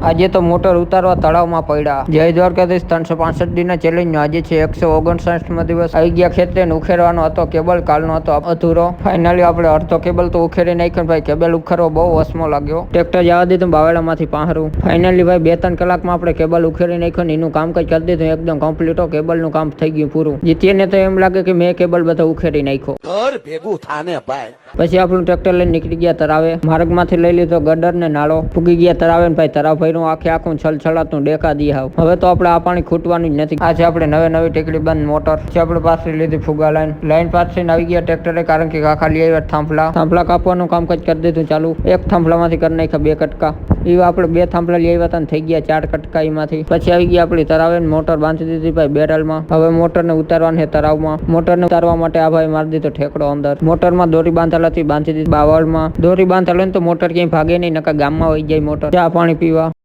આજે તો મોટર ઉતારવા તળાવમાં પડ્યા. જય દ્વારકાધીશ. 365 દિનના ચેલેન્જનો આજે છે 159મો દિવસ. આવી ગયા ખેતરે ઉખેરવાનો હતો કેબલ, કાલનો હતો અધૂરો. ફાઇનલી આપણે અડધો કેબલ તો ઉખેરી નાખ્યો. ભાઈ કેબલ ઉખેરવો બહુ વસમો લાગ્યો. ટ્રેક્ટર જવા દીધું બાવળામાંથી પાહરું. ફાઇનલી ભાઈ 2-3 કલાકમાં આપણે કેબલ ઉખેરી નાખ્યો ને એનું કામકાજ કરી દીધું એકદમ કમ્પ્લીટ. કેબલનું કામ થઈ ગયું પૂરું. જીતીને તો એમ લાગે કે મેં કેબલ બધો ઉખેરી નાખ્યો. ઘર ભેગું થાને ભાઈ. પછી આપણું ટ્રેક્ટર લઈને નીકળી ગયા તરાવે. માર્ગમાંથી લઈ લીધો ગડર ને નાળો. પૂગી ગયા તરાવે ને ભાઈ તરાવ ભર્યું આખું છલછલાતું ડેકા દી હાવ. હવે તો આપણે આ પાણી ખૂટવાનું જ નથી. આજે આપણે નવી ટેકડી બંધ મોટર છે આપણે પાછી લીધી ફુગા લાઈન પાછી આવી ગયા ટ્રેક્ટરે, કારણ કે કાકા લઈ આવ્યા થાંભલા કાપવાનું કામકાજ કરી દીધું ચાલુ. એક થાંભલામાંથી કરી નાખ્યા 2 કટકા. એવા આપણે 2 થાંભલા લઈ આવ્યા હતા ને થઈ ગયા 4 કટકા એમાંથી. પછી આવી ગયા આપણી તરાવે મોટર બાંધી દીધી ભાઈ બેરલમાં. હવે મોટરને ઉતારવાની છે તરાવમાં. મોટરને ઉતારવા માટે આ ભાઈ મારી દીધો ઠેકડો અંદર. મોટરમાં દોરી બાંધેલ હતી, બાંધી દીધી બાવળમાં. દોરી બાંધેલ હોય ને તો મોટર ક્યાંય ભાગે નહીં, નકા ગામમાં વહી જાય મોટર ચા પાણી પીવા.